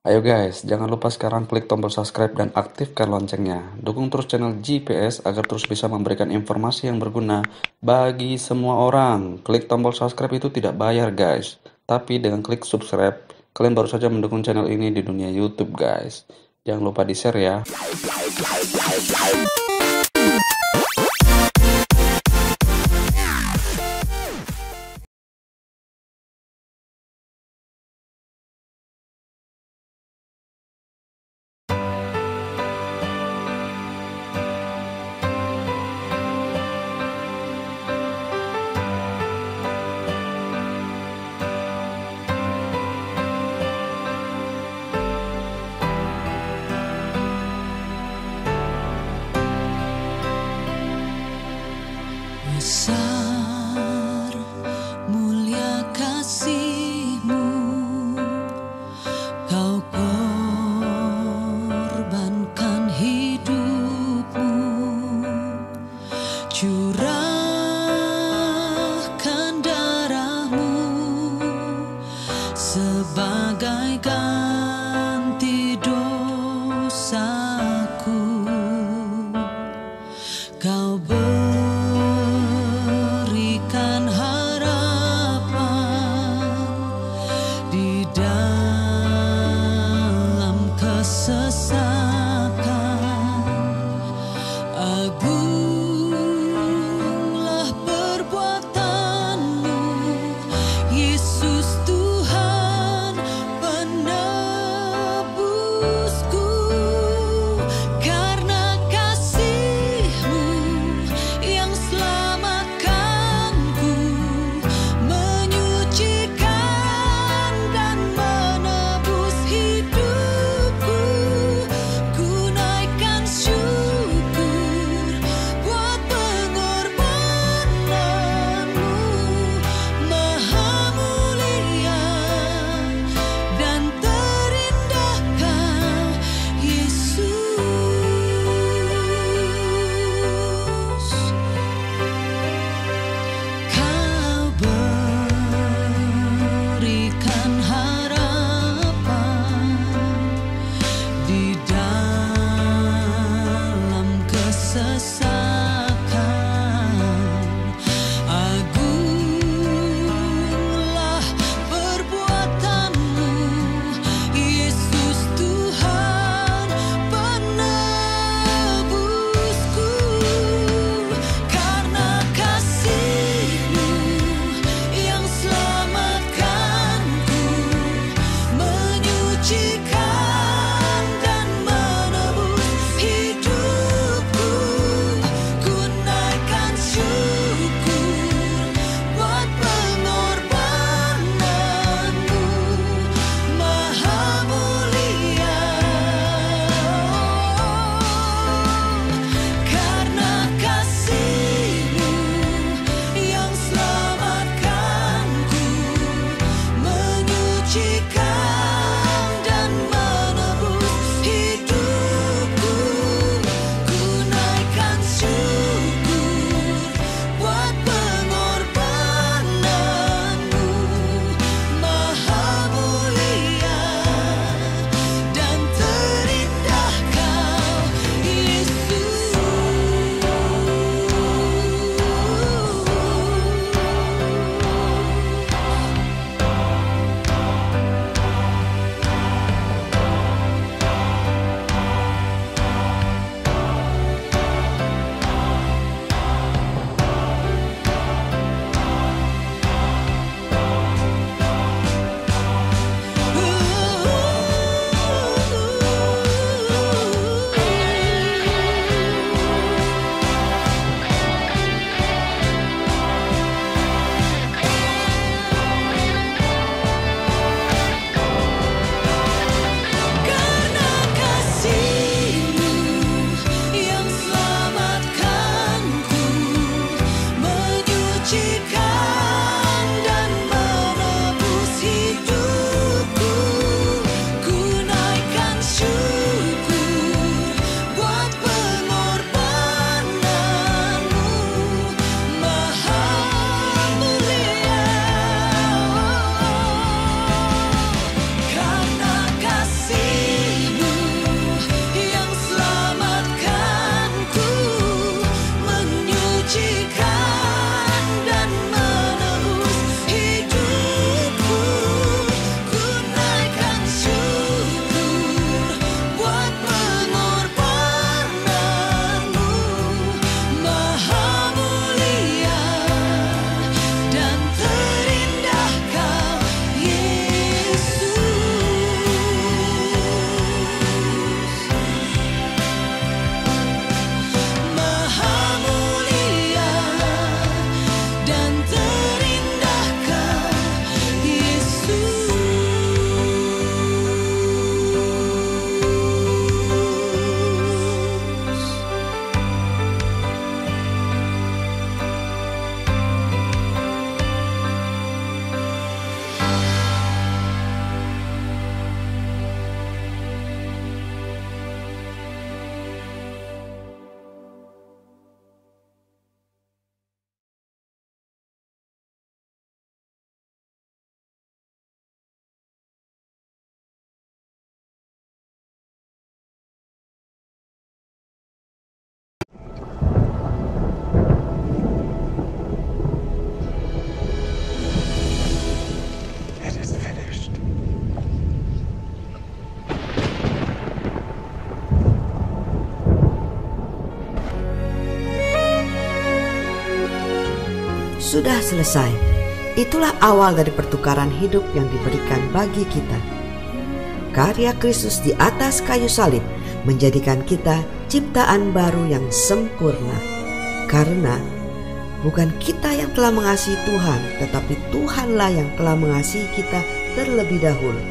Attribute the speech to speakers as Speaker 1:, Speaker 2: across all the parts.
Speaker 1: Ayo guys, jangan lupa sekarang klik tombol subscribe dan aktifkan loncengnya. Dukung terus channel GPS agar terus bisa memberikan informasi yang berguna bagi semua orang. Klik tombol subscribe itu tidak bayar guys. Tapi dengan klik subscribe, kalian baru saja mendukung channel ini di dunia YouTube guys. Jangan lupa di-share ya.
Speaker 2: Besar mulia kasih-Mu, Kau korbankan hidup-Mu, curahkan darah-Mu sebagai ganti dosaku. Kau berikan harapan di dalam
Speaker 3: sudah selesai. Itulah awal dari pertukaran hidup yang diberikan bagi kita. Karya Kristus di atas kayu salib menjadikan kita ciptaan baru yang sempurna. Karena bukan kita yang telah mengasihi Tuhan, tetapi Tuhanlah yang telah mengasihi kita terlebih dahulu.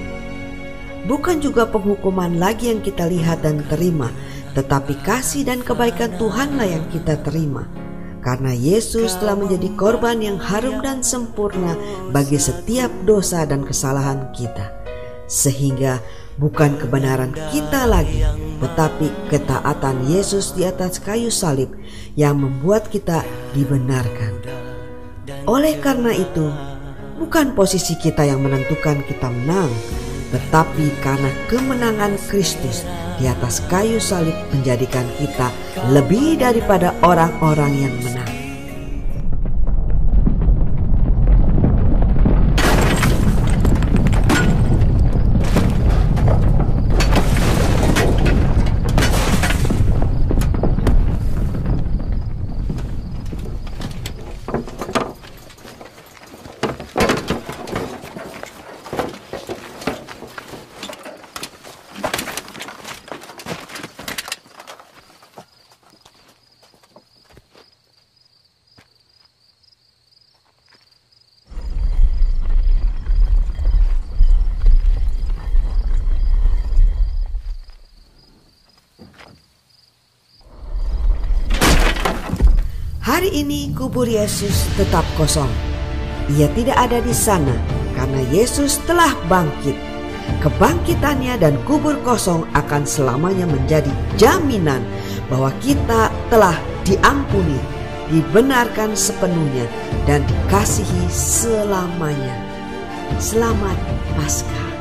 Speaker 3: Bukan juga penghukuman lagi yang kita lihat dan terima, tetapi kasih dan kebaikan Tuhanlah yang kita terima. Karena Yesus telah menjadi korban yang harum dan sempurna bagi setiap dosa dan kesalahan kita. Sehingga bukan kebenaran kita lagi, tetapi ketaatan Yesus di atas kayu salib yang membuat kita dibenarkan. Oleh karena itu, bukan posisi kita yang menentukan kita menang, tetapi karena kemenangan Kristus di atas kayu salib menjadikan kita lebih daripada orang-orang yang menang. Hari ini kubur Yesus tetap kosong. Ia tidak ada di sana karena Yesus telah bangkit. Kebangkitannya dan kubur kosong akan selamanya menjadi jaminan bahwa kita telah diampuni, dibenarkan sepenuhnya, dan dikasihi selamanya. Selamat Paskah.